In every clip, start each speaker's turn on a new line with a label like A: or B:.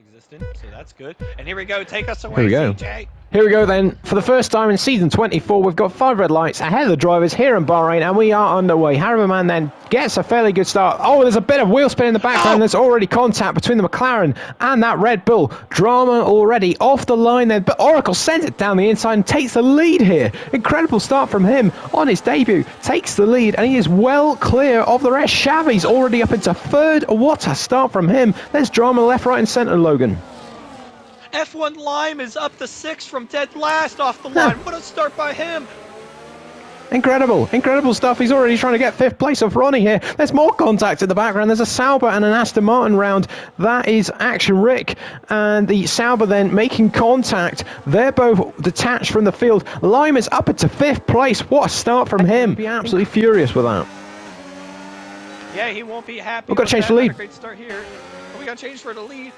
A: existent, so that's good. And here we go, take us away,
B: Here we go.
A: CJ.
B: Here we go then. For the first time in season 24, we've got 5 red lights ahead of the drivers here in Bahrain, and we are underway. Harriman then gets a fairly good start. Oh, there's a bit of wheel spin in the background. There's already contact between the McLaren and that Red Bull. Drama already off the line there, but Oracle sends it down the inside and takes the lead here. Incredible start from him on his debut. Takes the lead, and he is well clear of the rest. Xavi's already up into third. What a start from him. There's drama left, right, and centre, Logan.
A: F1 Lime is up to 6 from dead last off the line. What a start by him.
B: Incredible stuff. He's already trying to get 5th place off Ronnie here. There's more contact in the background. There's a Sauber and an Aston Martin round. That is Action Rick and the Sauber then making contact. They're both detached from the field. Lime is up into 5th place. What a start from him. Be absolutely furious with that.
A: Yeah, he won't be happy.
B: We've got to change the lead.
A: Great start here. We got to change for the lead.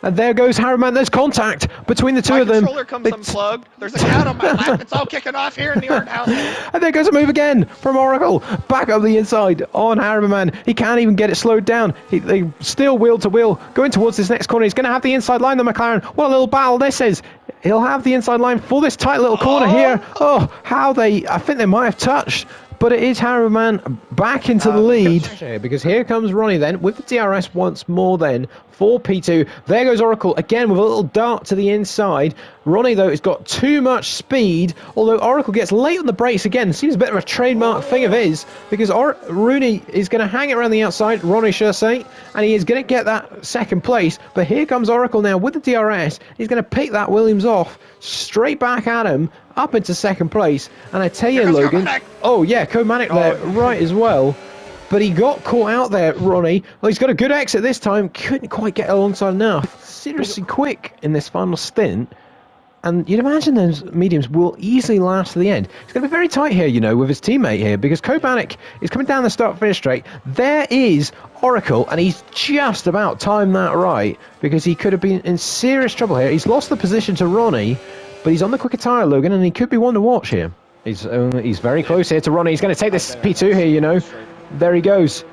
B: And there goes Harriman. There's contact between the two of them.
A: My controller comes unplugged. There's a cat on my lap. It's all kicking off here in the art house.
B: And there goes a move again from Oracle. Back up the inside on Harriman. He can't even get it slowed down. They still wheel to wheel. Going towards this next corner. He's going to have the inside line, the McLaren. What a little battle this is. He'll have the inside line for this tight little corner here. Oh, I think they might have touched. But it is Harriman back into the lead. Because here comes Ronnie then with the DRS once more then for P2. There goes Oracle again with a little dart to the inside. Ronnie though has got too much speed, although Oracle gets late on the brakes again. Seems a bit of a trademark thing of his, because Rooney is going to hang it around the outside, Ronnie should I say, and he is going to get that 2nd place. But here comes Oracle now with the DRS. He's going to pick that Williams off straight back at him, up into 2nd place. And I tell you, Logan, oh yeah, Komanik there, right as well. But he got caught out there, Ronnie. Well, he's got a good exit this time. Couldn't quite get alongside enough. Seriously quick in this final stint. And you'd imagine those mediums will easily last to the end. It's going to be very tight here, you know, with his teammate here, because Kobanik is coming down the start-finish straight. There is Oracle, and he's just about timed that right, because he could have been in serious trouble here. He's lost the position to Ronnie, but he's on the quicker tyre, Logan, and he could be one to watch here. He's very close here to Ronnie. He's going to take this P2 here, you know. There he goes.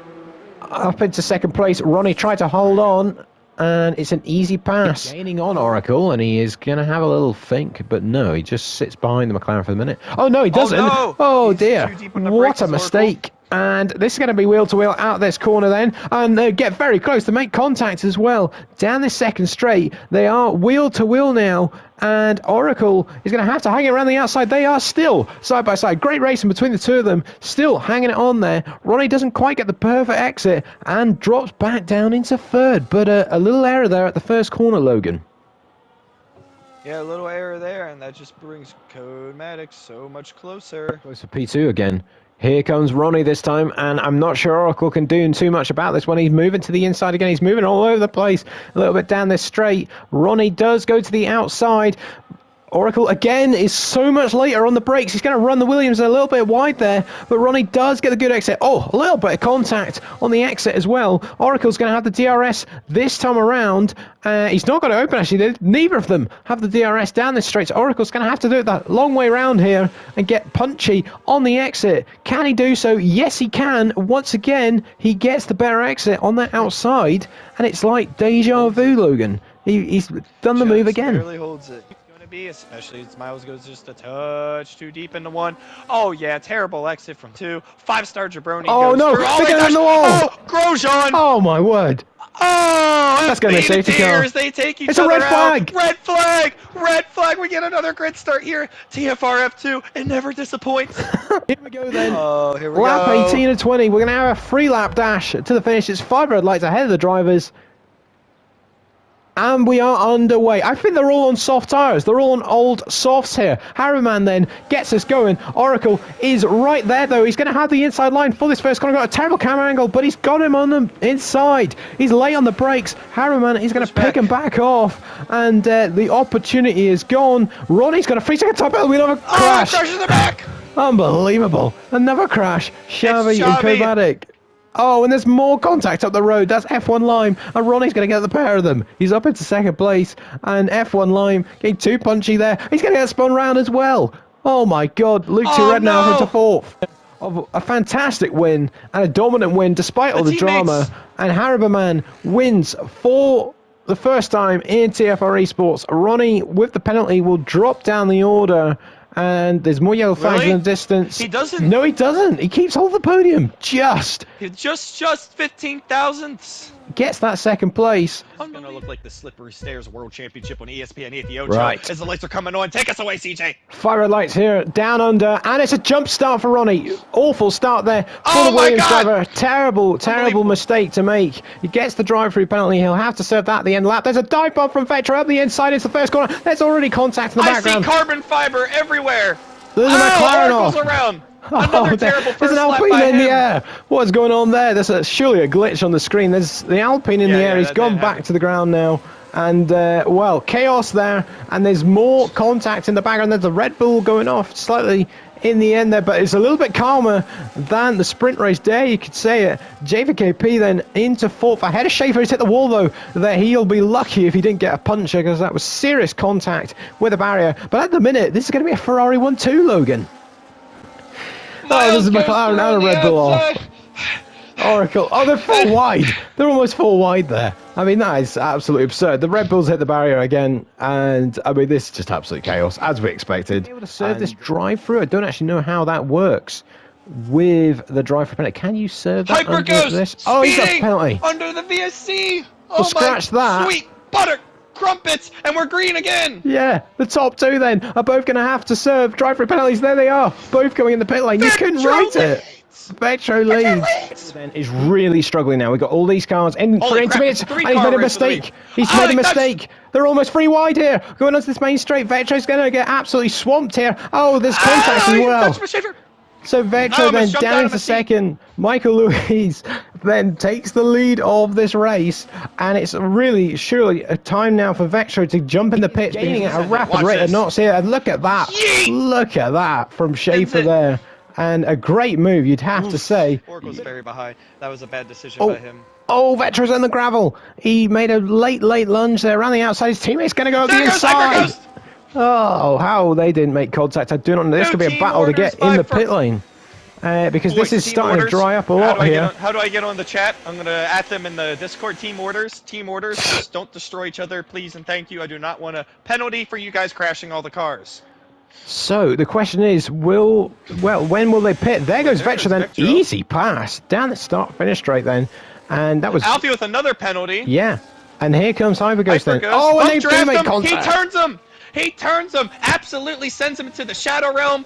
B: Up into 2nd place. Ronnie tried to hold on, and it's an easy pass. Gaining on Oracle, and he is going to have a little think, but no, he just sits behind the McLaren for the minute. Oh, no, he doesn't.
A: Oh, no.
B: Oh dear. What a mistake. And this is going to be wheel to wheel out this corner then, and they get very close to make contact as well. Down this 2nd straight, they are wheel to wheel now, and Oracle is going to have to hang it around the outside. They are still side by side. Great racing between the two of them, still hanging it on there. Ronnie doesn't quite get the perfect exit and drops back down into 3rd, but a little error there at the 1st corner, Logan.
A: Yeah, a little error there, and that just brings Codematic so much closer.
B: Close to P2 again. Here comes Ronnie this time, and I'm not sure Oracle can do too much about this when he's moving to the inside again. He's moving all over the place, a little bit down this straight. Ronnie does go to the outside. Oracle again is so much later on the brakes. He's going to run the Williams a little bit wide there, but Ronnie does get the good exit. Oh, a little bit of contact on the exit as well. Oracle's going to have the DRS this time around. He's not going to open, actually. Neither of them have the DRS down this straight. So Oracle's going to have to do it that long way around here and get punchy on the exit. Can he do so? Yes, he can. Once again, he gets the better exit on that outside, and it's like deja vu, Logan. He's done the move again.
A: Barely holds it. Especially as Miles goes just a touch too deep into 1. Oh yeah, terrible exit from 2. 5-star Jabroni.
B: Oh
A: goes
B: no!
A: through.
B: They get on the wall.
A: Oh, Grosjean.
B: Oh my word!
A: Oh,
B: that's going to be a safety car.
A: They take each
B: it's
A: other
B: a red flag.
A: Out. Red flag. Red flag. We get another grid start here. TFR F2. It never disappoints.
B: Here we go then.
A: Oh, here we
B: lap
A: go.
B: 18 and 20. We're going to have a 3-lap dash to the finish. It's 5 red lights ahead of the drivers. And we are underway. I think they're all on soft tyres. They're all on old softs here. Harriman then gets us going. Oracle is right there, though. He's going to have the inside line for this first corner. Got a terrible camera angle, but he's got him on the inside. He's late on the brakes. Harriman is going to pick him back off. And the opportunity is gone. Ronnie's got a 3-second top hill. We have a crash.
A: Oh, crashes the back.
B: Unbelievable. Another crash. Xavi and Kovacic. Oh, and there's more contact up the road. That's F1 Lime, and Ronnie's going to get the pair of them. He's up into 2nd place, and F1 Lime getting too punchy there. He's going to get spun round as well. Oh my God, Luke Tourette now into 4th. Of a fantastic win, and a dominant win despite all the drama. And Hariberman wins 4 the first time in TFR eSports, Ronnie, with the penalty, will drop down the order. And there's more yellow flags
A: Really?
B: in the distance.
A: He doesn't.
B: No, he doesn't. He keeps hold of the podium. Just.
A: Just 15 thousandths.
B: Gets that second place.
A: It's gonna look like the Slippery Stairs World Championship on ESPN Ethiopia.
B: Right.
A: As the lights are coming on, take us away, CJ.
B: Fire lights here, down under, and it's a jump start for Ronnie. Awful start there for
A: Oh
B: the
A: my
B: Williams
A: God!
B: driver. Terrible mistake to make. He gets the drive-through penalty. He'll have to serve that at the end lap. There's a dive bomb from Vector up the inside into the first corner. There's already contact in the
A: I
B: background.
A: see carbon fiber everywhere.
B: There's a McLaren off.
A: Oracle's around. Another terrible
B: There's
A: first
B: an
A: lap
B: Alpine
A: by
B: in
A: him.
B: the air. What's going on there? There's surely a glitch on the screen. There's the Alpine in the air. He's
A: that
B: gone
A: did
B: back
A: happen.
B: to the ground now. And, well, chaos there. And there's more contact in the background. There's the Red Bull going off slightly in the end there. But it's a little bit calmer than the sprint race there, you could say it. JVKP then into fourth. Ahead of Schaefer. He's hit the wall, though. There, he'll be lucky if he didn't get a puncher because that was serious contact with a barrier. But at the minute, this is going to be a Ferrari 1-2, Logan. Oh, there's a McLaren and a Red Bull off. Oracle. Oh, they're full wide. They're almost full wide there. I mean, that is absolutely absurd. The Red Bulls hit the barrier again, and I mean, this is just absolute chaos, as we expected. Able to serve this drive-through. I don't actually know how that works with the drive-through penalty. Can you serve that
A: Hyper
B: under
A: Ghost
B: this? Oh, he's got a
A: speeding
B: penalty.
A: under the VSC. Oh,
B: Well, scratch
A: my
B: that.
A: sweet butter crumpets, and we're green again.
B: Yeah, the top two then are both going to have to serve drive-through penalties. There they are, both going in the pit lane. You couldn't write it. Vetro leads. Then is really struggling now. We've got all these cars in for
A: Holy crap,
B: intermediates,
A: it's a
B: and he's
A: three-car
B: made a
A: race for the
B: mistake.
A: lead.
B: He's
A: Oh,
B: made a
A: he touched-
B: mistake. They're almost free wide here. Going onto this main straight. Vetro's going to get absolutely swamped here. Oh, there's contact as
A: he
B: well.
A: touched my Schaefer.
B: So
A: I
B: Vetro
A: almost
B: then
A: jumped
B: down
A: out of
B: into
A: my seat.
B: second. Michael Louise then takes the lead of this race, and it's really surely a time now for Vetro to jump in the pits, gaining at a rapid
A: Watch
B: rate of
A: this.
B: knots here. And look at that!
A: Yeet!
B: Look at that from Schaefer
A: it.
B: there, and a great move, you'd have to say.
A: Oracle's very behind. That was a bad decision
B: Oh.
A: by him.
B: Oh, Vetro's on the gravel. He made a late lunge there around the outside. His teammate's going to go up the
A: There goes Hyper
B: inside.
A: Ghost.
B: Oh, how they didn't make contact. I do not know. This
A: No
B: could be a
A: team
B: battle to
A: orders,
B: get in the
A: five
B: pit
A: for-
B: lane. Because
A: Boys,
B: this is
A: team
B: starting
A: orders.
B: to dry up a
A: How
B: lot
A: do I get
B: here.
A: on- How do I get on the chat? I'm going to at them in the Discord. Team orders. Team orders. Just don't destroy each other, please and thank you. I do not want a penalty for you guys crashing all the cars.
B: So the question is, when will they pit? There goes
A: There goes
B: Vetro then.
A: Vetro.
B: Easy pass. Down the start finish straight then. And that was,
A: Alfie with another penalty.
B: yeah. And here comes Hyperghost then.
A: Hyper Ghost.
B: Oh, and
A: Bump
B: they do
A: draft
B: make
A: him.
B: contact.
A: He turns him. He turns him. Absolutely sends him to the Shadow Realm.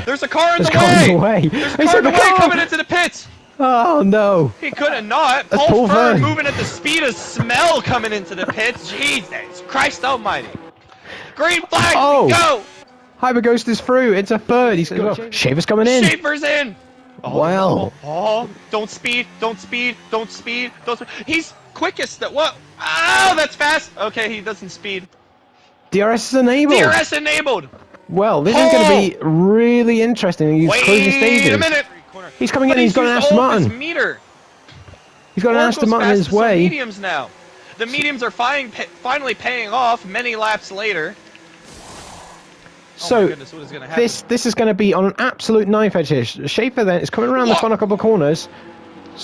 A: There's a car in
B: There's
A: the
B: a car
A: way.
B: in the way.
A: There's a
B: He's
A: car
B: in
A: in
B: the
A: the way
B: car.
A: coming into the pits.
B: Oh, no.
A: He could have not.
B: That's
A: Paul
B: Paul
A: Fern
B: Fern.
A: moving at the speed of smell coming into the pits. Jesus Christ almighty. Green flag.
B: Oh.
A: Go.
B: Hyperghost is through. It's a third. He's Schaefer's coming in.
A: Schaefer's in.
B: Well.
A: Oh, don't speed. Don't speed. Don't speed. Don't speed. He's quickest at what? Oh, that's fast. Okay, he doesn't speed.
B: DRS is enabled.
A: DRS enabled.
B: Well, this is going to be really interesting in these closing
A: Wait
B: stages.
A: a minute.
B: He's coming
A: But
B: in. He's got an
A: used
B: Aston
A: all of his
B: Martin.
A: meter.
B: He's got an
A: Oracle's
B: Aston Martin
A: fast
B: his
A: to some
B: way.
A: mediums now. The mediums are finally paying off many laps later. Oh my
B: So
A: goodness, what is gonna happen?
B: this is going to be on an absolute knife edge here. Schaefer then is coming around the
A: What?
B: final couple of corners.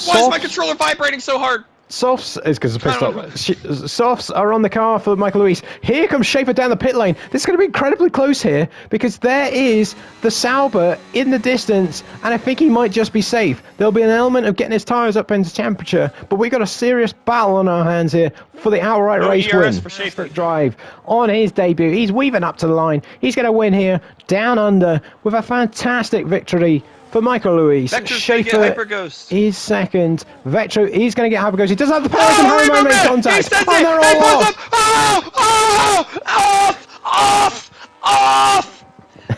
A: Why is my controller vibrating so hard?
B: Softs is because it's pissed
A: I
B: off.
A: don't know.
B: Softs are on the car for Michael Louise. Here comes Schaefer down the pit lane. This is going to be incredibly close here because there is the Sauber in the distance, and I think he might just be safe. There'll be an element of getting his tyres up into temperature, but we got a serious battle on our hands here for the outright
A: No
B: race
A: ERS
B: win.
A: for Schaefer.
B: Drive on his debut. He's weaving up to the line. He's going to win here down under with a fantastic victory for Michael Louise.
A: Vector's gonna get
B: Schaefer
A: Hyper Ghost.
B: is second. Vetro is going to get Hyperghost. He does have the powers and Harryman make contact.
A: He sends
B: And
A: it!
B: they're
A: He
B: all
A: pulls
B: off.
A: up! Off!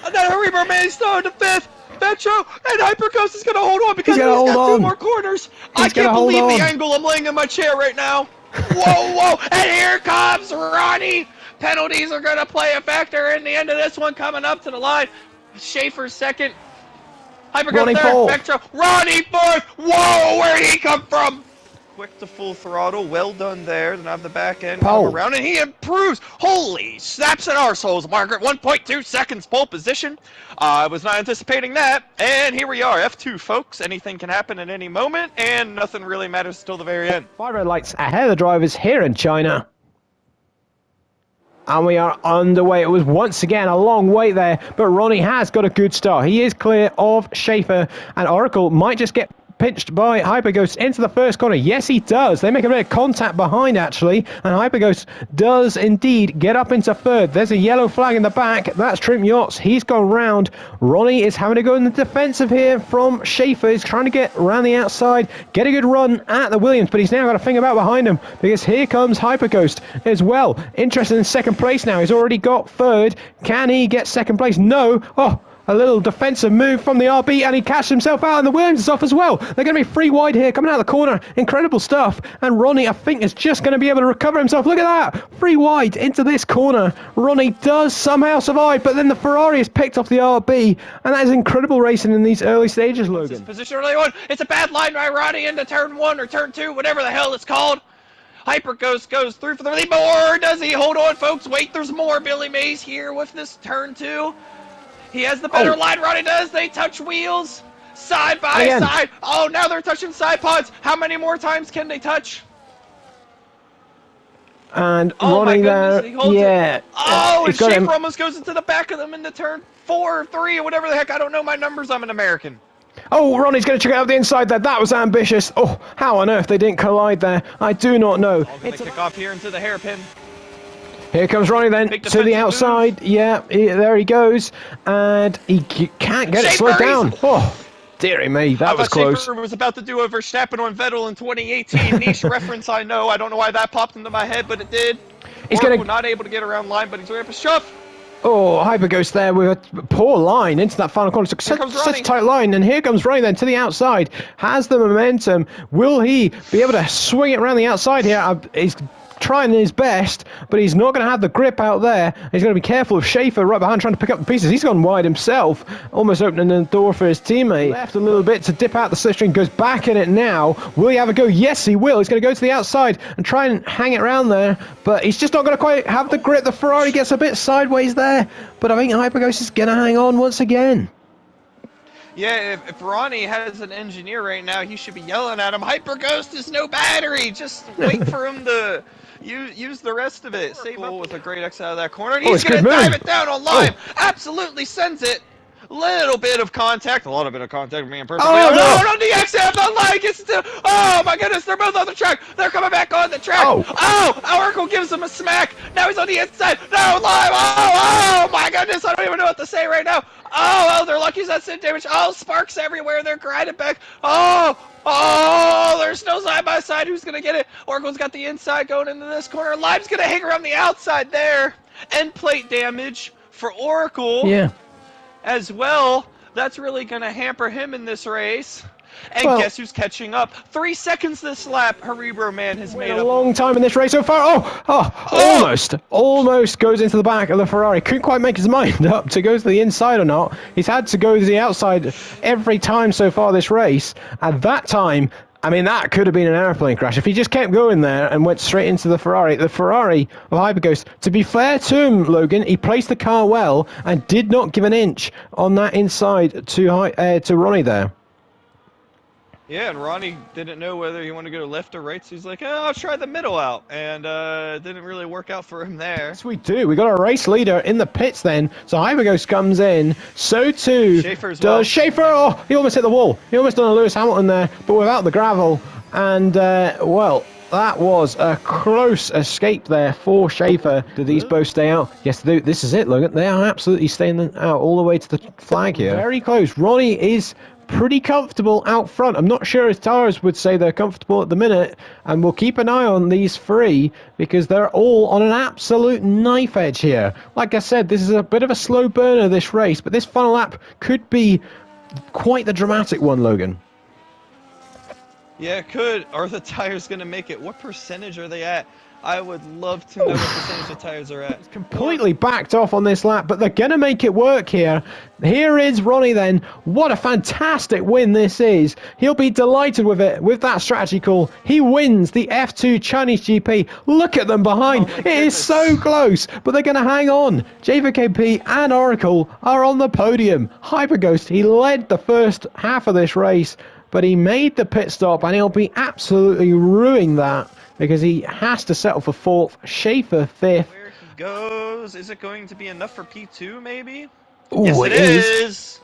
A: And then Haribo Man's still in the fifth. Vetro and Hypercoast is gonna hold on because
B: He's
A: he's
B: gonna
A: got
B: hold
A: two
B: on.
A: more corners. I
B: He's gonna
A: can't
B: hold
A: believe the
B: on.
A: angle I'm laying in my chair right now. Whoa! And here comes Ronnie. Penalties are gonna play a factor in the end of this one coming up to the line. Schaefer second.
B: Ronnie
A: Hypercoast third.
B: fourth.
A: Vetro. Ronnie fourth. Whoa! Where'd he come from? Quick to full throttle, well done there. Then have the back end
B: Pole.
A: come around, and he improves. Holy snaps and arseholes, Margaret. 1.2 seconds pole position. I was not anticipating that. And here we are, F2, folks. Anything can happen at any moment, and nothing really matters till the very end.
B: 5 red lights ahead of the drivers here in China. And we are underway. It was once again a long wait there, but Ronnie has got a good start. He is clear of Schaefer, and Oracle might just get pinched by Hyperghost into the first corner. Yes, he does. They make a bit of contact behind, actually, and Hyperghost does indeed get up into third. There's a yellow flag in the back. That's Trim Yachts. He's gone round. Ronnie is having to go in the defensive here from Schaefer. He's trying to get around the outside, get a good run at the Williams, but he's now got a thing about behind him because here comes Hyperghost as well. Interested in second place now. He's already got third. Can he get second place? No. Oh, a little defensive move from the RB, and he cashed himself out, and the Williams is off as well. They're going to be free wide here, coming out of the corner. Incredible stuff. And Ronnie, I think, is just going to be able to recover himself. Look at that. Free wide into this corner. Ronnie does somehow survive, but then the Ferrari is picked off the RB, and that is incredible racing in these early stages, Logan.
A: Position early on. It's a bad line by Ronnie into turn 1 or turn 2, whatever the hell it's called. Hyperghost goes through for the lead, or does he? Hold on, folks. Wait, there's more. Billy Mays here with this turn 2. He has the better line, Ronnie does. They touch wheels side by side. Oh, now they're touching side pods. How many more times can they touch?
B: And Ronnie there, yeah.
A: It. Oh, and Schaefer almost goes into the back of them into turn 4 or 3 or whatever the heck. I don't know my numbers. I'm an American.
B: Oh, Ronnie's going to check out the inside there. That was ambitious. Oh, how on earth they didn't collide there, I do not know.
A: It's going to kick off here into the hairpin.
B: Here comes Ronnie then to the outside. Move. Yeah, there he goes. And he can't get it slowed down. Oh, dearie me, that was close.
A: Schaefer was about to do a Verstappen on Vettel in 2018. Niche reference, I know. I don't know why that popped into my head, but it did. He's not able to get around line, but he's going to shove.
B: Oh, Hyperghost there with a poor line into that final corner. Such a tight line, and here comes Ronnie then to the outside. Has the momentum. Will he be able to swing it around the outside here? He's trying his best, but he's not going to have the grip out there. He's going to be careful of Schaefer right behind trying to pick up the pieces. He's gone wide himself, almost opening the door for his teammate. Left a little bit to dip out the slipstream, goes back in it now. Will he have a go? Yes, he will. He's going to go to the outside and try and hang it around there, but he's just not going to quite have the grip. The Ferrari gets a bit sideways there, but I think Hyperghost is going to hang on once again.
A: Yeah, if Ronnie has an engineer right now, he should be yelling at him, Hyperghost is no battery! Just wait for him to use the rest of it. Save up with a great X out of that corner. And he's going to dive it down on line. Absolutely sends it. Little bit of contact. A little bit of contact. Man, perfectly. Oh, no! On the X out on line. Gets to. Oh, my goodness. They're both on the track. They're coming back on the track. Oracle gives him a smack. Now he's on the inside. No, live. Oh, my goodness. I don't even know what to say right now. Oh, they're lucky that's in damage. Oh, sparks everywhere. They're grinding back. Oh, there's no side by side. Who's going to get it? Oracle's got the inside going into this corner. Live's going to hang around the outside there. End plate damage for Oracle.
B: Yeah.
A: As well. That's really going to hamper him in this race. And guess who's catching up? 3 seconds this lap. Cerebro Man has made
B: a long time in this race so far. Almost goes into the back of the Ferrari. Couldn't quite make his mind up to go to the inside or not. He's had to go to the outside every time so far this race. At that time, I mean, that could have been an airplane crash. If he just kept going there and went straight into the Ferrari of Hyperghost, to be fair to him, Logan, he placed the car well and did not give an inch on that inside to Ronnie there.
A: Yeah, and Ronnie didn't know whether he wanted to go left or right, so he's like, I'll try the middle out. And it didn't really work out for him there.
B: Yes, we do. We got our race leader in the pits then. So Hyperghost comes in. So too does Schaefer. Oh, he almost hit the wall. He almost done a Lewis Hamilton there, but without the gravel. And, that was a close escape there for Schaefer. Do these both stay out? Yes, they do. This is it, Logan. They are absolutely staying out all the way to the flag here. Very close. Ronnie is pretty comfortable out front. I'm not sure his tires would say they're comfortable at the minute, and we'll keep an eye on these three because they're all on an absolute knife edge here. Like I said, this is a bit of a slow burner, this race, but this final lap could be quite the dramatic one, Logan.
A: Yeah, it could. Are the tires going to make it? What percentage are they at? I would love to know what percentage the tires are at.
B: It's completely backed off on this lap, but they're going to make it work here. Here is Ronnie then. What a fantastic win this is. He'll be delighted with it, with that strategy call. He wins the F2 Chinese GP. Look at them behind. It is so close, but they're going to hang on. JVKP and Oracle are on the podium. Hyperghost, he led the first half of this race, but he made the pit stop, and he'll be absolutely ruining that, because he has to settle for fourth, Schaefer fifth,
A: goes. Is it going to be enough for P2, maybe?
B: Ooh,
A: Yes,
B: it
A: it is.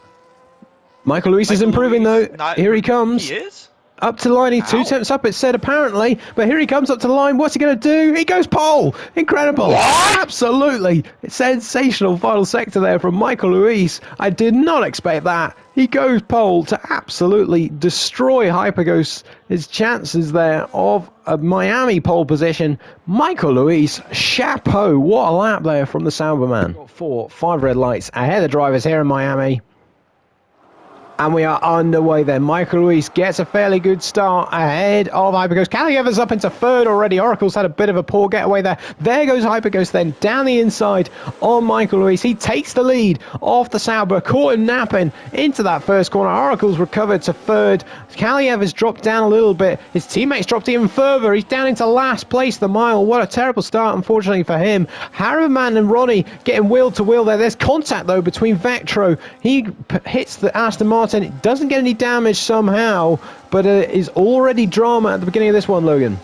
B: Michael Luis is improving, though. Here he comes.
A: He is?
B: Up to the line, he's 2 tenths up, it said, apparently. But here he comes up to the line. What's he going to do? He goes pole. Incredible.
A: What?
B: Absolutely. Sensational final sector there from Michael Luis. I did not expect that. He goes pole to absolutely destroy Hyperghost. His chances there of a Miami pole position. Michael Luis, chapeau. What a lap there from the Sauberman. 5 red lights ahead of the drivers here in Miami. And we are underway then. Michael Luis gets a fairly good start ahead of Hyperghost. Kalieva's up into third already. Oracle's had a bit of a poor getaway there. There goes Hyperghost then down the inside on Michael Luis. He takes the lead off the Sauber. Caught him napping into that first corner. Oracle's recovered to third. Kalieva's dropped down a little bit. His teammates dropped even further. He's down into last place the mile. What a terrible start, unfortunately, for him. Harriman and Ronnie getting wheel to wheel there. There's contact, though, between Vectro. He hits the Aston Martin. It doesn't get any damage somehow, but it is already drama at the beginning of this one, Logan.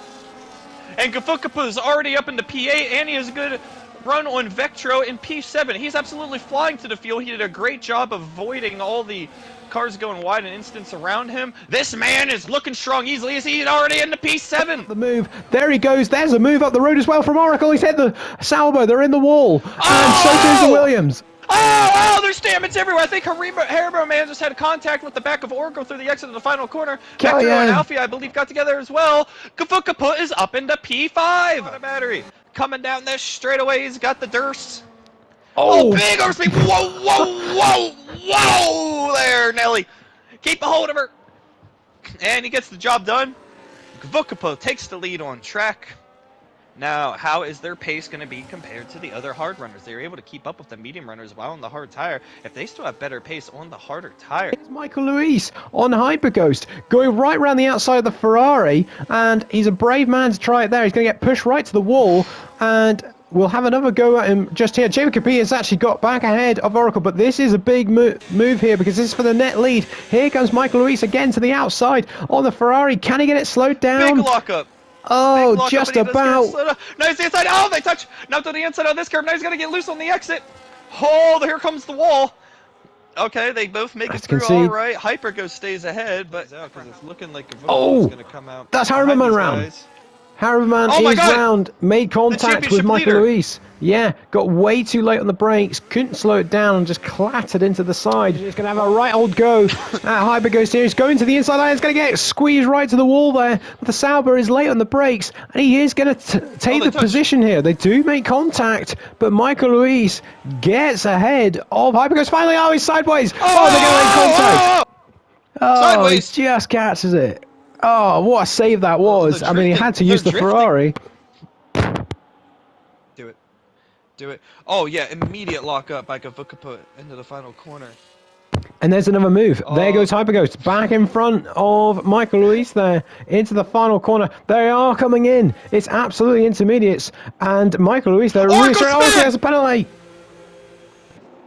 A: And Gafukapu is already up into P8, and he has a good run on Vectro in P7. He's absolutely flying to the field. He did a great job avoiding all the cars going wide and instance around him. This man is looking strong easily as he's already into P7.
B: The move. There he goes. There's a move up the road as well from Oracle. He's hit the Sauber. They're in the wall. And so does the Williams.
A: Oh, there's damage everywhere. I think Haribo Man just had contact with the back of Oracle through the exit of the final corner. Vectro and Alfie, I believe, got together as well. Gafukapu is up into P5. On a battery. Coming down this straightaway, he's got the Durst. Oh, big overspeed. Whoa there, Nelly. Keep a hold of her. And he gets the job done. Gafukapu takes the lead on track. Now, how is their pace going to be compared to the other hard runners? They were able to keep up with the medium runners while on the hard tire. If they still have better pace on the harder tire.
B: Here's Michael Luis on Hyperghost, going right around the outside of the Ferrari, and he's a brave man to try it there. He's going to get pushed right to the wall, and we'll have another go at him just here. Jacob Capri has actually got back ahead of Oracle, but this is a big move here because this is for the net lead. Here comes Michael Luis again to the outside on the Ferrari. Can he get it slowed down?
A: Big lockup.
B: Oh, just about.
A: No, he's the inside. Oh, they touch. Not to the inside of this curve. Now he's going to get loose on the exit. Oh, here comes the wall. Okay, they both make it through all right. Hyperghost stays ahead, but because it's looking like Gavuka is going to come out.
B: That's Harriman round. Harriman is round, made contact with Michael Luis. Yeah, got way too late on the brakes, couldn't slow it down, and just clattered into the side. He's going to have a right old go at Hyperghost here. He's going to the inside line. He's going to get squeezed right to the wall there. But the Sauber is late on the brakes, and he is going to take the position here. They do make contact, but Michael Luis gets ahead of Hyperghost. Finally, he's sideways. Oh, they're going to make contact. Sideways. He just catches it. Oh, what a save that was. I mean, he had to use the Ferrari.
A: Do it. Oh, yeah, immediate lockup by Gavuka into the final corner.
B: And there's another move. There goes Hyperghost back in front of Michael Luis there into the final corner. They are coming in. It's absolutely intermediates. And Michael Luis there. There's a penalty.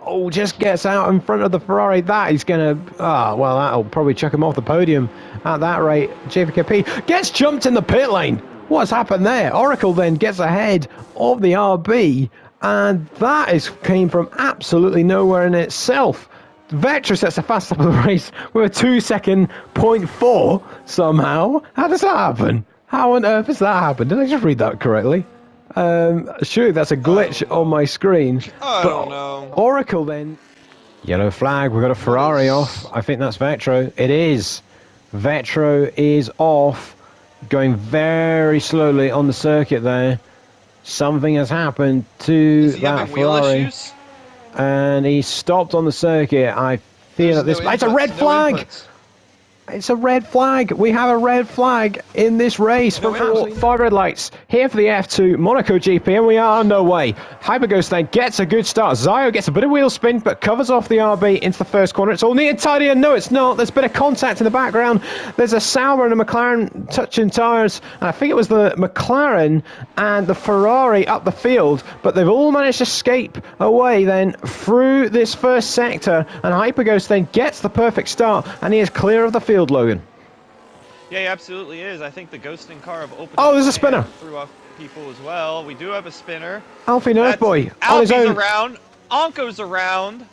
B: Oh, just gets out in front of the Ferrari. That is going to... well, that'll probably chuck him off the podium at that rate. JVKP gets jumped in the pit lane. What's happened there? Oracle then gets ahead of the RB, and that came from absolutely nowhere in itself. Vector sets the fast up of the race with a 2-second 0.4 somehow. How does that happen? How on earth has that happened? Did I just read that correctly? Surely that's a glitch on my screen.
A: I don't know.
B: Oracle then. Yellow flag, we've got a Ferrari off. I think that's Vectro. It is. Vectro is off. Going very slowly on the circuit there. Something has happened to that Ferrari. And he stopped on the circuit. I fear that this... It's a red flag! It's a red flag. We have a red flag in this race. From 5 red lights here for the F2 Monaco GP, and we are underway. Hyperghost then gets a good start. Zio gets a bit of wheel spin, but covers off the RB into the first corner. It's all neat and tidy, and no, it's not. There's a bit of contact in the background. There's a Sauber and a McLaren touching tyres, and I think it was the McLaren and the Ferrari up the field, but they've all managed to escape away then through this first sector, and Hyperghost then gets the perfect start, and he is clear of the field. Logan.
A: Yeah, he absolutely is. I think the ghosting car of open.
B: Oh, there's a spinner.
A: people as well. We do have a spinner.
B: Alfie Nerfboy on his
A: Alfie's
B: own.
A: around. Anko's around.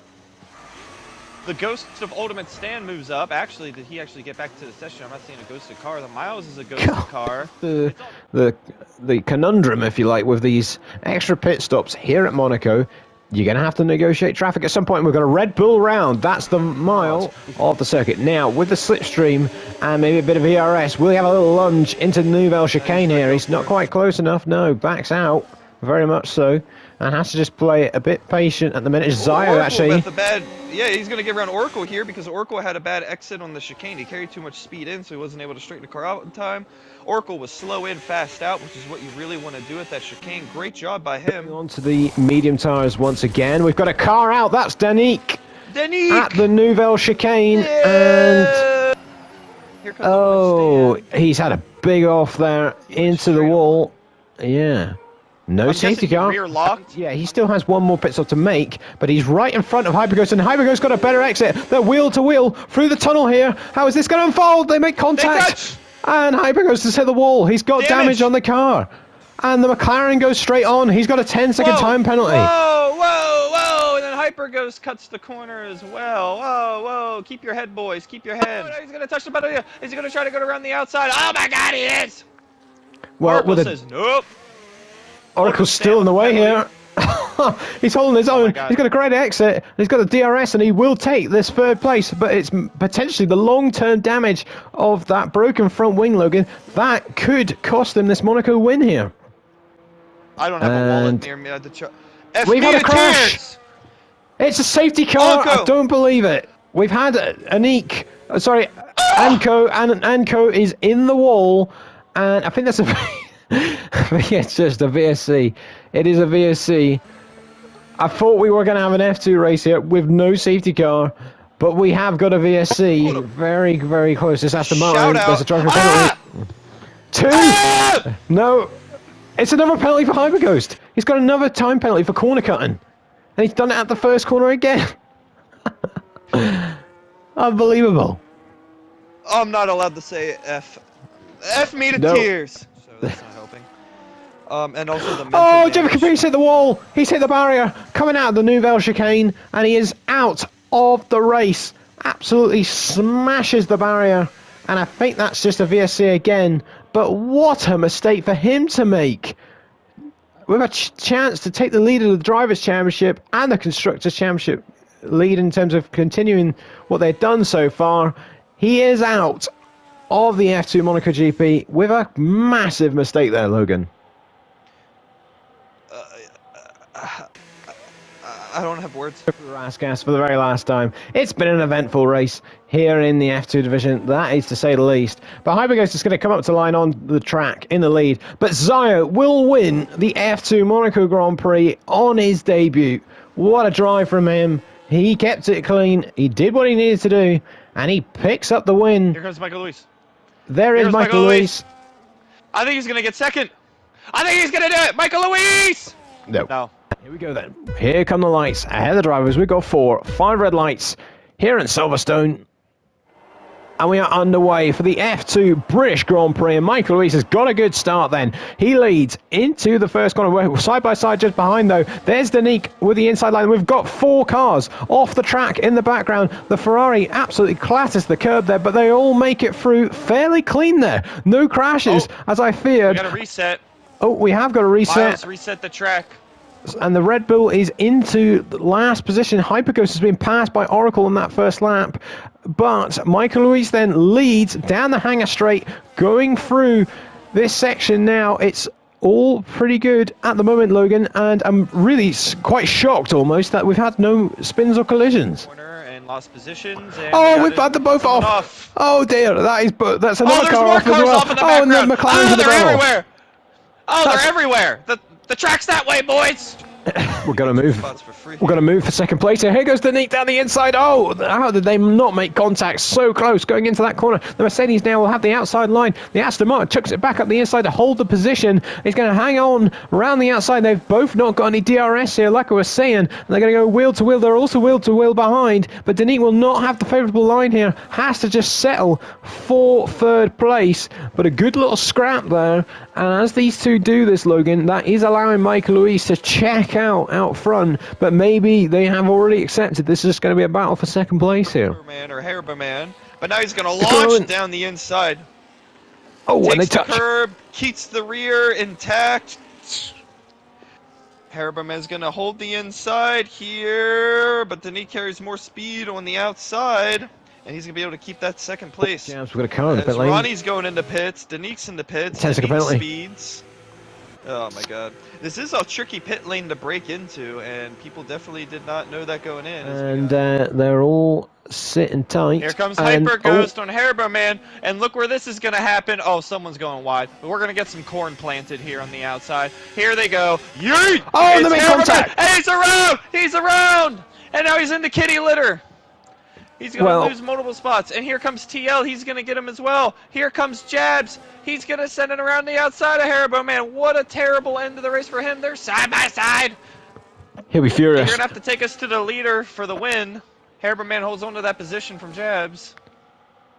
A: The Ghost of Ultimate Stand moves up. Actually, did he actually get back to the session? I'm not seeing a ghosted car. The Miles is a ghosted car.
B: The conundrum, if you like, with these extra pit stops here at Monaco, you're going to have to negotiate traffic at some point. We've got a Red Bull round. That's the mile of the circuit. Now, with the slipstream and maybe a bit of ERS, will he have a little lunge into the Nouvelle chicane here? He's not quite close enough. No, backs out. Very much so. And has to just play it a bit patient at the minute. Zio, actually.
A: Yeah, he's going to get around Oracle here because Oracle had a bad exit on the chicane. He carried too much speed in, so he wasn't able to straighten the car out in time. Oracle was slow in, fast out, which is what you really want to do at that chicane. Great job by him.
B: On to the medium tires once again. We've got a car out. That's Danique.
A: Danique!
B: At the Nouvelle chicane.
A: Yeah!
B: And... oh, he's had a big off there into the wall. Yeah. No safety car.
A: Rear locked.
B: Yeah, he still has one more pit stop to make, but he's right in front of Hyperghost, and Hyperghost got a better exit. They're wheel to wheel through the tunnel here. How is this going to unfold? They make contact, and Hyperghost has hit the wall. He's got damage on the car, and the McLaren goes straight on. He's got a 10-second time penalty.
A: Whoa, whoa, whoa! And then Hyperghost cuts the corner as well. Whoa, whoa! Keep your head, boys. Keep your head. Oh, he's going to touch the penalty. Is he going to try to go around the outside? Oh my God, he is!
B: Well,
A: Oracle says nope.
B: Oracle's still in the way here. He's holding his own. He's got a great exit. He's got a DRS, and he will take this third place. But it's potentially the long-term damage of that broken front wing, Logan. That could cost him this Monaco win here.
A: I don't have a wallet near me.
B: We've had a crash. It's a safety car. I don't believe it. We've had Anko, and Anko is in the wall, and I think that's a. It's just a VSC. It is a VSC. I thought we were going to have an F2 race here with no safety car, but we have got a VSC. Very, very close. This Aston Martin. There's a driver penalty. 2! No. It's another penalty for Hyperghost. He's got another time penalty for corner cutting. And he's done it at the first corner again. Unbelievable.
A: I'm not allowed to say F. F me to tears. So that's not helping. And also the mental
B: Jimmy Caprice hit the wall. He's hit the barrier. Coming out of the Nouvelle chicane. And he is out of the race. Absolutely smashes the barrier. And I think that's just a VSC again. But what a mistake for him to make. With a chance to take the lead of the Drivers' Championship and the Constructors' Championship lead in terms of continuing what they've done so far. He is out of the F2 Monaco GP with a massive mistake there, Logan.
A: I don't have words.
B: Raskas for the very last time. It's been an eventful race here in the F2 division, that is to say the least. But Hyperghost is going to come up to line on the track in the lead. But Zio will win the F2 Monaco Grand Prix on his debut. What a drive from him. He kept it clean. He did what he needed to do. And he picks up the win.
A: Here comes Michael Luis.
B: There is Michael Luis.
A: I think he's going to get second. I think he's going to do it. Michael Luis!
B: No. Here we go then. Here come the lights. Ahead of the drivers, we've got 5 red lights here in Silverstone. And we are underway for the F2 British Grand Prix. And Michael Luis has got a good start then. He leads into the first corner. We're side by side just behind though. There's Danique with the inside line. We've got 4 cars off the track in the background. The Ferrari absolutely clatters the curb there, but they all make it through fairly clean there. No crashes, as I feared.
A: We got to reset.
B: Oh, we have got to reset.
A: Miles, reset the track.
B: And the Red Bull is into the last position. Hyperghost has been passed by Oracle on that first lap. But Michael Luis then leads down the hangar straight, going through this section now. It's all pretty good at the moment, Logan. And I'm really quite shocked almost that we've had no spins or collisions.
A: And lost positions.
B: And we've had them both off. Oh dear, that's another car off as well.
A: And then McLaren's in the everywhere. Oh, they're everywhere. The track's that way, boys.
B: We're going to move.
A: Spots for free.
B: We're going to move for second place here. Here goes Danique down the inside. Oh, how did they not make contact? So close going into that corner. The Mercedes now will have the outside line. The Aston Martin chucks it back up the inside to hold the position. He's going to hang on around the outside. They've both not got any DRS here, like I was saying. They're going to go wheel to wheel. They're also wheel to wheel behind. But Danique will not have the favourable line here. Has to just settle for third place. But a good little scrap there. And as these two do this, Logan, that is allowing Michael Luis to check out front. But maybe they have already accepted this is just going to be a battle for second place here.
A: Herberman, but now he's going to launch down the inside.
B: Oh, when they
A: Takes
B: touch.
A: the curb, keeps the rear intact. Herberman's going to hold the inside here, but Danique carries more speed on the outside. And he's going to be able to keep that second place.
B: Yeah, we're going to come in the pit lane.
A: Ronnie's going into pits. Danique's in the pits.
B: 10-second penalty.
A: Speeds. Oh my god. This is a tricky pit lane to break into, and people definitely did not know that going in.
B: And they're all sitting tight.
A: Here comes Hyper Ghost on Herberman, and look where this is going to happen. Oh, someone's going wide. But we're going to get some corn planted here on the outside. Here they go. Yeet!
B: Oh, they made contact!
A: And he's around! He's around! And now he's in the kitty litter. He's going to lose multiple spots. And here comes TL. He's going to get him as well. Here comes Jabs. He's going to send it around the outside of Haribo. Man, what a terrible end of the race for him. They're side by side.
B: He'll be furious.
A: You're going to have to take us to the leader for the win. Haribo Man holds on to that position from Jabs.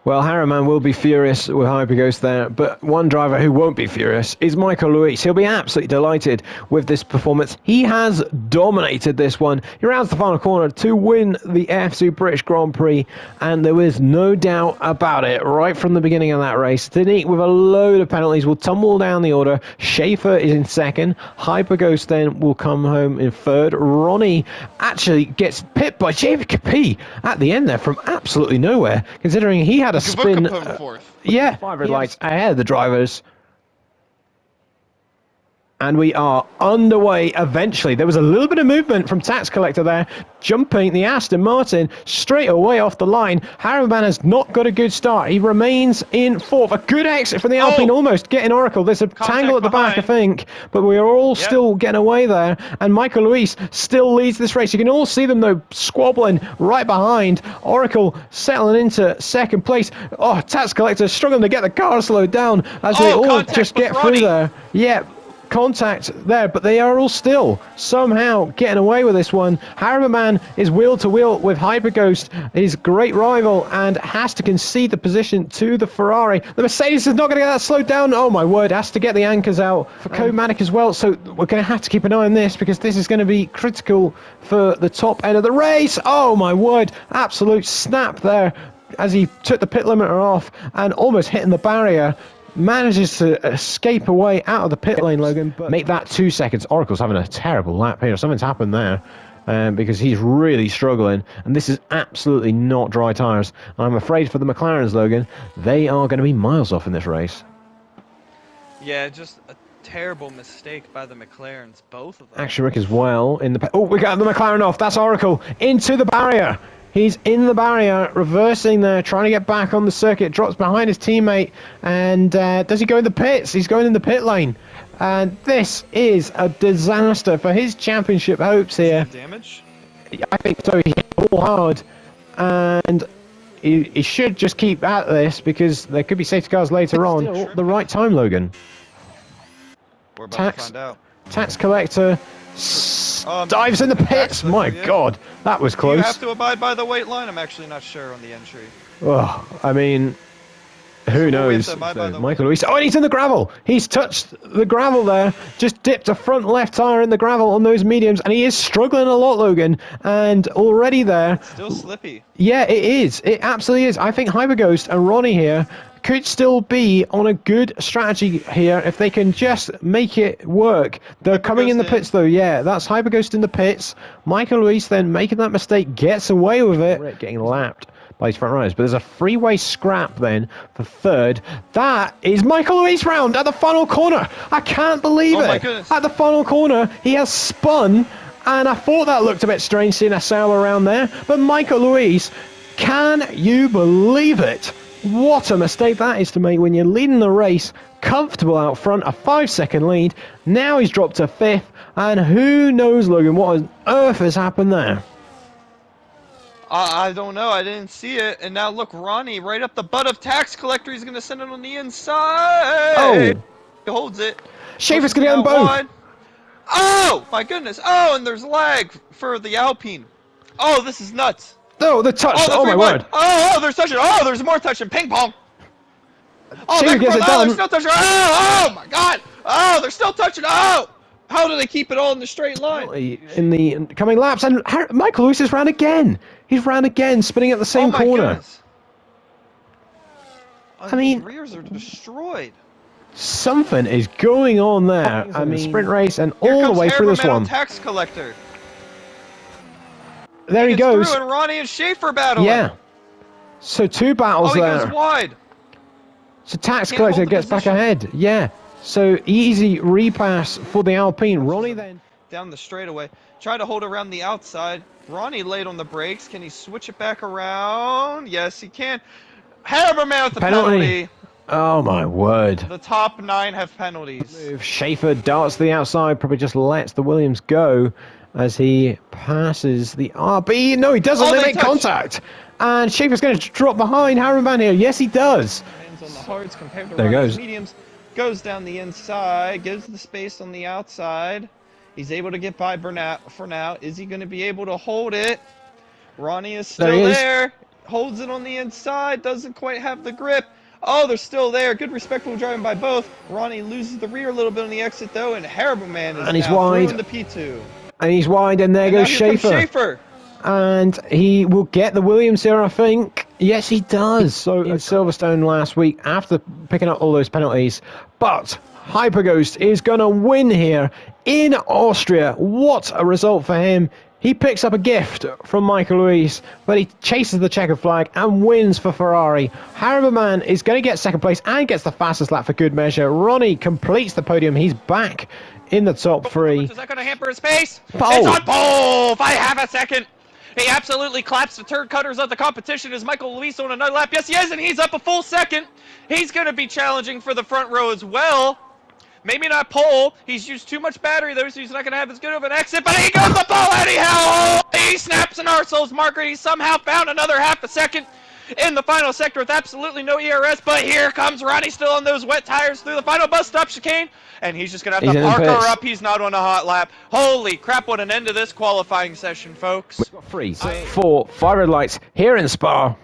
B: Well, Harriman will be furious with Hyperghost there, but one driver who won't be furious is Michael Luis. He'll be absolutely delighted with this performance. He has dominated this one. He rounds the final corner to win the AFC British Grand Prix, and there was no doubt about it right from the beginning of that race. Danique, with a load of penalties, will tumble down the order. Schaefer is in second. Hyperghost then will come home in third. Ronnie actually gets pipped by JVP at the end there from absolutely nowhere, considering he had a spin. Yeah, 5 red lights ahead of the drivers. And we are underway eventually. There was a little bit of movement from Tax Collector there, jumping the Aston Martin straight away off the line. Harriman has not got a good start. He remains in fourth. A good exit from the Alpine, almost getting Oracle. There's a tangle at the back, I think, but we are all still getting away there. And Michael Luis still leads this race. You can all see them, though, squabbling right behind. Oracle settling into second place. Oh, Tax Collector struggling to get the car slowed down as they all just get through there. Yeah. Contact there, but they are all still somehow getting away with this one. Harriman is wheel to wheel with Hyperghost, his great rival, and has to concede the position to the Ferrari. The Mercedes is not going to get that slowed down. Oh my word, has to get the anchors out for Codematic as well. So we're going to have to keep an eye on this because this is going to be critical for the top end of the race. Oh my word, absolute snap there as he took the pit limiter off and almost hitting the barrier. Manages to escape away out of the pit lane, Logan, but make that 2 seconds. Oracle's having a terrible lap here. Something's happened there because he's really struggling, and this is absolutely not dry tyres. I'm afraid for the McLarens, Logan, they are going to be miles off in this race.
A: Yeah, just a terrible mistake by the McLarens, both of them.
B: Action Rick as well in the... Oh, we got the McLaren off. That's Oracle into the barrier. He's in the barrier, reversing there, trying to get back on the circuit, drops behind his teammate, and does he go in the pits? He's going in the pit lane. And this is a disaster for his championship hopes here.
A: Damage?
B: I think so. He hit the wall hard, and he should just keep at this because there could be safety cars later on. The right time, Logan.
A: We're about to find out.
B: Tax Collector dives in the pits. My God, that was close.
A: You have to abide by the weight line. I'm actually not sure on the entry.
B: Oh, I mean, who knows? Michael Luis. Oh, and he's in the gravel. He's touched the gravel there. Just dipped a front left tire in the gravel on those mediums, and he is struggling a lot, Logan. And already there.
A: Still slippy.
B: Yeah, it is. It absolutely is. I think Hyperghost and Ronnie here could still be on a good strategy here if they can just make it work. They're coming in the pits though. Yeah, that's Hyperghost in the pits. Michael Luis then making that mistake, gets away with it, getting lapped by his front riders. But there's a freeway scrap then for third. That is Michael Luis round at the final corner. I can't believe it. My goodness. At the final corner, he has spun, and I thought that looked a bit strange seeing a sail around there. But Michael Luis, can you believe it? What a mistake that is to make when you're leading the race, comfortable out front, a 5-second lead. Now he's dropped to 5th, and who knows, Logan, what on earth has happened there?
A: I don't know. I didn't see it. And now look, Ronnie right up the butt of Tax Collector. He's going to send it on the inside.
B: Oh,
A: He holds it.
B: Schaefer's
A: Pushes
B: going to get them both.
A: wide. Oh, my goodness. Oh, and there's lag for the Alpine. Oh, this is nuts.
B: Oh, the touch.
A: Oh,
B: Oh my word.
A: Oh, there's touching. Oh, there's more touching. Ping pong. Oh,
B: Schaefer gets it done.
A: they're still touching. Oh, my God. Oh, they're still touching. Oh. How do they keep it all in the straight line?
B: In the coming laps, and Michael Lewis has ran again. He's ran again, spinning at the same corner.
A: Goodness.
B: I mean,
A: the rears are destroyed.
B: Something is going on there. I mean, sprint race and
A: Here
B: all the
A: comes
B: way through this
A: Herberman
B: one.
A: on Tax Collector.
B: There he goes.
A: Through and Ronnie and Schaefer battling.
B: Yeah. So 2 battles
A: he
B: there.
A: goes wide.
B: So Tax
A: Can't
B: Collector
A: hold the
B: gets back
A: position.
B: ahead. Yeah. So easy repass for the Alpine. Ronnie then.
A: Down the straightaway. Try to hold around the outside. Ronnie late on the brakes. Can he switch it back around? Yes, he can. Herberman with the penalty.
B: Oh my word.
A: The top 9 have penalties.
B: Schaefer darts to the outside, probably just lets the Williams go as he passes the RB. No, he doesn't. They make contact. And Schaefer's going to drop behind Harriman here. Yes, he does.
A: Hands on the hards compared to
B: There
A: Ronnie's
B: goes.
A: mediums. Goes down the inside. Gives the space on the outside. He's able to get by Burnett for now. Is he going to be able to hold it? Ronnie is still there. Holds it on the inside. Doesn't quite have the grip. Oh, they're still there. Good respectful driving by both. Ronnie loses the rear a little bit on the exit, though, and Herberman is
B: he's
A: now
B: wide.
A: through in the P2.
B: And he's wide, and there goes Schaefer. And he will get the Williams here, I think. Yes, he does. So in Silverstone last week, after picking up all those penalties. But Hyperghost is going to win here in Austria. What a result for him. He picks up a gift from Michael Luis, but he chases the checkered flag and wins for Ferrari. Harriman is going to get 2nd place and gets the fastest lap for good measure. Ronnie completes the podium. He's back in the top 3.
A: Is that going to hamper his pace?
B: Pole.
A: It's on pole by half a second. He absolutely claps the turd cutters of the competition. Is Michael Luis on another lap? Yes, he is, and he's up a full second. He's going to be challenging for the front row as well. Maybe not pole. He's used too much battery, though, so he's not going to have as good of an exit. But he goes the pole anyhow. He snaps an Arseholes marker. He somehow found another half a second in the final sector with absolutely no ERS. But here comes Ronnie still on those wet tires through the final bus stop chicane. And he's just going to have to park her up. He's not on a hot lap. Holy crap, what an end to this qualifying session, folks.
B: We've got 3, 4, 5 red lights here in Spa.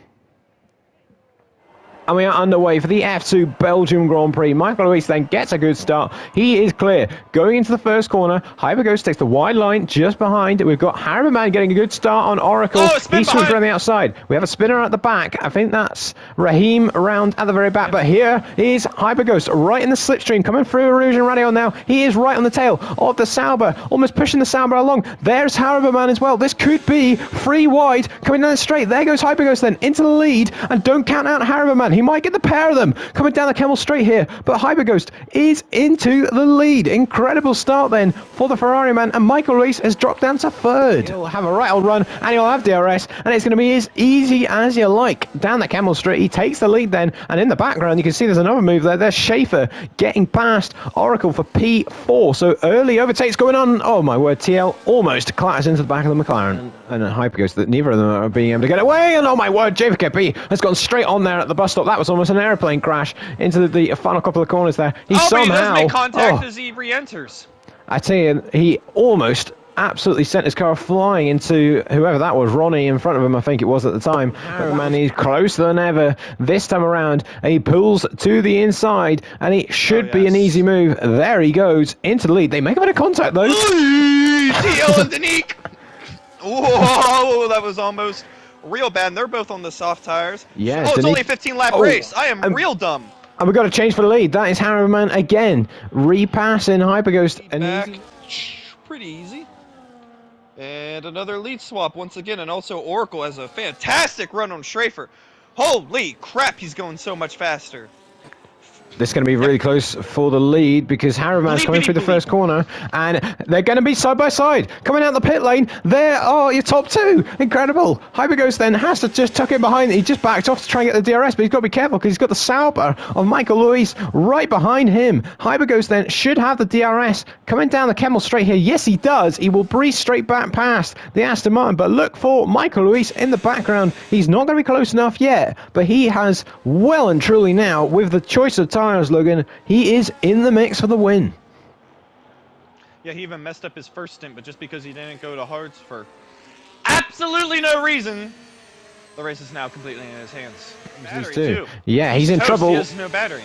B: And we are underway for the F2 Belgium Grand Prix. Michael Luis then gets a good start. He is clear. Going into the first corner, Hyperghost takes the wide line just behind. We've got Harriman getting a good start on Oracle. He swings around the outside. We have a spinner at the back. I think that's Raheem around at the very back. But here is Hyperghost right in the slipstream, coming through Erosion Radio now. He is right on the tail of the Sauber, almost pushing the Sauber along. There's Harriman as well. This could be 3 wide, coming down the straight. There goes Hyperghost then into the lead. And don't count out Harriman. He might get the pair of them coming down the Camel straight here, but Hyperghost is into the lead. Incredible start then for the Ferrari man, and Michael Luis has dropped down to 3rd. He'll have a right old run, and he'll have DRS, and it's going to be as easy as you like. Down the Camel straight, he takes the lead then, and in the background you can see there's another move there. There's Schaefer getting past Oracle for P4, so early overtakes going on. Oh my word, TL almost clatters into the back of the McLaren, and Hyperghost that neither of them are being able to get away, and oh my word, JVKP has gone straight on there at the bus stop. That was almost an airplane crash into the final couple of corners there. He somehow,
A: but he does make contact as he re-enters.
B: I tell you, he almost absolutely sent his car flying into whoever that was, Ronnie in front of him, I think it was at the time. Man, he's closer than ever this time around, and he pulls to the inside, and it should be an easy move. There he goes into the lead. They make a bit of contact though.
A: TL and Danique. Whoa, that was almost real bad. And they're both on the soft tires.
B: Yeah,
A: it's only a 15-lap race. I am real dumb.
B: And we've got to change for the lead. That is Harriman again, repassing Hyperghost.
A: Back. Pretty easy. And another lead swap once again. And also Oracle has a fantastic run on Schaefer. Holy crap, he's going so much faster.
B: This is going to be really close for the lead because Harriman's coming through the first corner and they're going to be side by side. Coming out the pit lane, there are your top two. Incredible. Hyperghost then has to just tuck in behind. He just backed off to try and get the DRS, but he's got to be careful because he's got the Sauber of Michael Luis right behind him. Hyperghost then should have the DRS coming down the Kemmel straight here. Yes, he does. He will breeze straight back past the Aston Martin, but look for Michael Luis in the background. He's not going to be close enough yet, but he has well and truly now, with the choice of tires, Logan, he is in the mix for the win.
A: Yeah, he even messed up his first stint, but just because he didn't go to hards for absolutely no reason, the race is now completely in his hands. Battery too.
B: Yeah, he's in trouble.
A: He has no battery.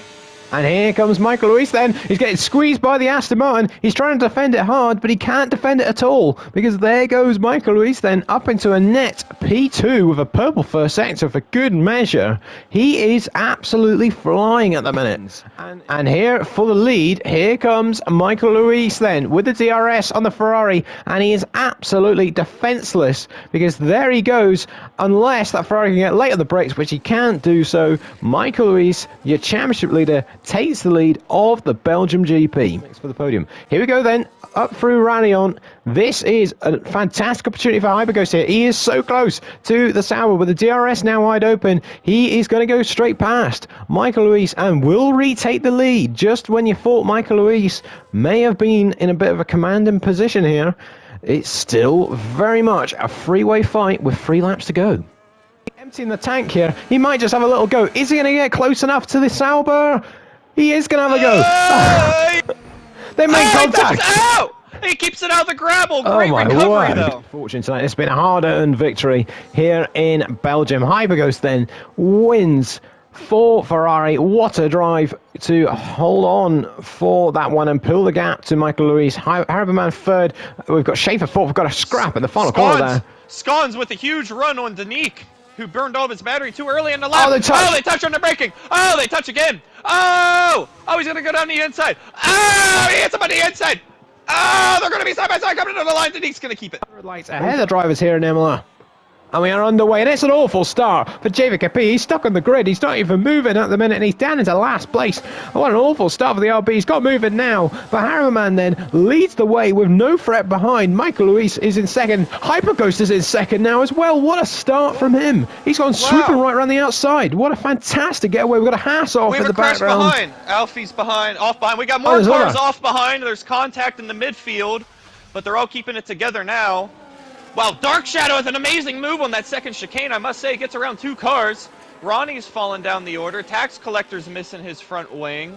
B: And here comes Michael Luis then. He's getting squeezed by the Aston Martin. He's trying to defend it hard, but he can't defend it at all. Because there goes Michael Luis then up into a net P2 with a purple first sector for good measure. He is absolutely flying at the minute. And here for the lead, here comes Michael Luis then with the DRS on the Ferrari. And he is absolutely defenseless because there he goes. Unless that Ferrari can get late on the brakes, which he can't do so. Michael Luis, your championship leader, takes the lead of the Belgium GP. Thanks for the podium. Here we go then, up through Rallion. This is a fantastic opportunity for Hyperghost here. He is so close to the Sauber with the DRS now wide open. He is going to go straight past Michael Luis and will retake the lead just when you thought Michael Luis may have been in a bit of a commanding position here. It's still very much a three-way fight with 3 laps to go. Emptying the tank here. He might just have a little go. Is he going to get close enough to the Sauber? He is going to have a go. They make contact.
A: He keeps it out of the grapple. Great recovery, though.
B: Fortune tonight. It's been a hard-earned victory here in Belgium. Hyperghost then wins for Ferrari. What a drive to hold on for that one and pull the gap to Michael Luis. Harriman third. We've got Schaefer fourth. We've got a scrap in the final corner there.
A: Scons with a huge run on Danique, who burned all of his battery too early in the lap.
B: Oh, they
A: touch on the braking. Oh, they touch again. Oh, he's going to go down the inside. Oh, he hits him on the inside. Oh, they're going to be side by side coming into the line. Danique's going to keep it.
B: Lights ahead of the drivers here in Imola. And we are underway, and it's an awful start for Javier Cappi. He's stuck on the grid. He's not even moving at the minute, and he's down into last place. What an awful start for the RB. He's got moving now. But Harriman then leads the way with no threat behind. Michael Luis is in second. Hyperghost is in second now as well. What a start from him. He's gone swooping right around the outside. What a fantastic getaway. We've got a Haas off in the background.
A: Behind. Alfie's behind, off behind. We got more cars off behind. There's contact in the midfield, but they're all keeping it together now. Well, Dark Shadow with an amazing move on that second chicane, I must say. Gets around 2 cars. Ronnie's fallen down the order. Tax Collector's missing his front wing.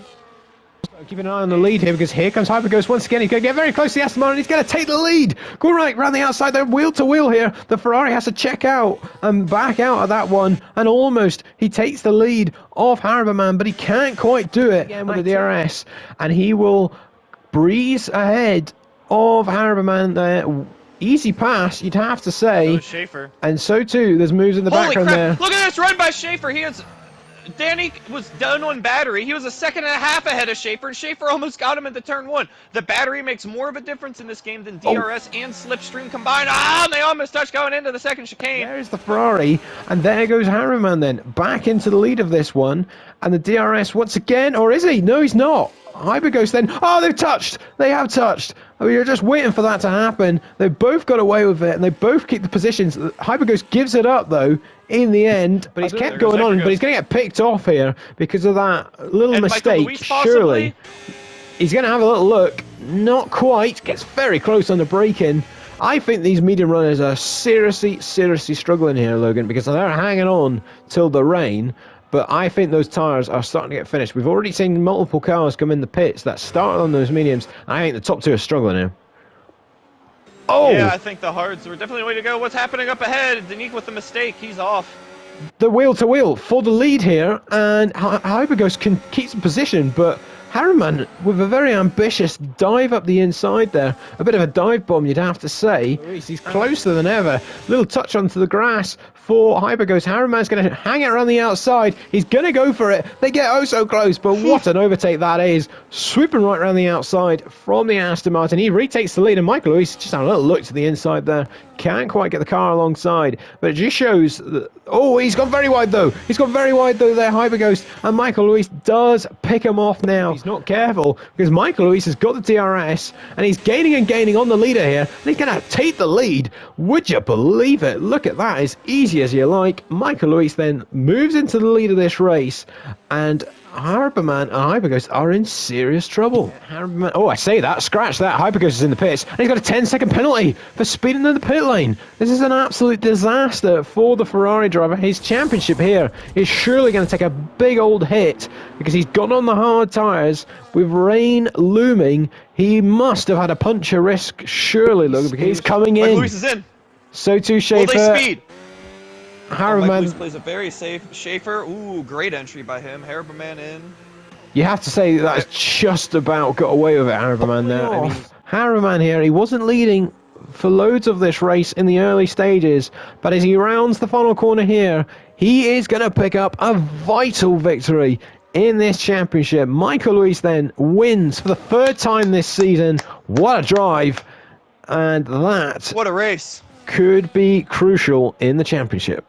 B: Keeping an eye on the lead here because here comes Hyperghost once again. He's going to get very close to the Aston Martin. He's going to take the lead. Go right around the outside. They're wheel to wheel here. The Ferrari has to check out and back out of that one. And almost he takes the lead off Harriman, but he can't quite do it again with the DRS. And he will breeze ahead of Harriman there. Easy pass, you'd have to say.
A: So Schaefer.
B: And so too, there's moves in the background there.
A: Look at this run by Schaefer. Danny was done on battery. He was a second and a half ahead of Schaefer, and Schaefer almost got him into turn 1. The battery makes more of a difference in this game than DRS and Slipstream combined. And they almost touched going into the second chicane.
B: There's the Ferrari, and there goes Harriman then, back into the lead of this one. And the DRS once again, or is he? No, he's not. Hyperghost then, they've touched. They have touched. We were just waiting for that to happen. They both got away with it, and they both keep the positions. Hyperghost gives it up, though, in the end. But he's kept going on, but he's going to get picked off here because of that little mistake. Surely. He's going to have a little look. Not quite. Gets very close on the braking. I think these medium runners are seriously struggling here, Logan, because they're hanging on till the rain. But I think those tyres are starting to get finished. We've already seen multiple cars come in the pits that started on those mediums. I think the top 2 are struggling now. Oh!
A: Yeah, I think the hards were definitely the way to go. What's happening up ahead? Danique with the mistake. He's off.
B: The wheel-to-wheel for the lead here. And Hyperghost can keep some position, but Harriman with a very ambitious dive up the inside there. A bit of a dive bomb, you'd have to say. He's closer than ever. Little touch onto the grass for Hyperghost. Harriman's going to hang it around the outside. He's going to go for it. They get oh so close, but what an overtake that is. Swooping right around the outside from the Aston Martin. He retakes the lead, and Michael Lewis just had a little look to the inside there. Can't quite get the car alongside, but it just shows that, oh, he's gone very wide though. He's gone very wide though there, Hyperghost, and Michael Lewis does pick him off now. He's not careful because Michael Lewis has got the DRS and he's gaining and gaining on the leader here, and he's going to take the lead. Would you believe it? Look at that, as easy as you like. Michael Lewis then moves into the lead of this race, and Harbourman and Hyperghost are in serious trouble. Harbourman, oh, I say that, scratch that. Hyperghost is in the pits, and he's got a 10-second penalty for speeding in the pit lane. This is an absolute disaster for the Ferrari driver. His championship here is surely going to take a big old hit because he's gone on the hard tyres with rain looming. He must have had a puncture risk, surely, look, because he's coming in.
A: Michael Lewis is in.
B: So too Schaefer.
A: Will they speed?
B: Harbourman.
A: Michael Lewis plays it very safe. Schaefer, ooh, great entry by him. Harbourman in.
B: You have to say that's just about got away with it, Harbourman there. I mean, Harbourman here, he wasn't leading for loads of this race in the early stages, but as he rounds the final corner here, he is going to pick up a vital victory in this championship. Michael Lewis then wins for the third time this season. What a drive, and that
A: What a race.
B: could be crucial in the championship.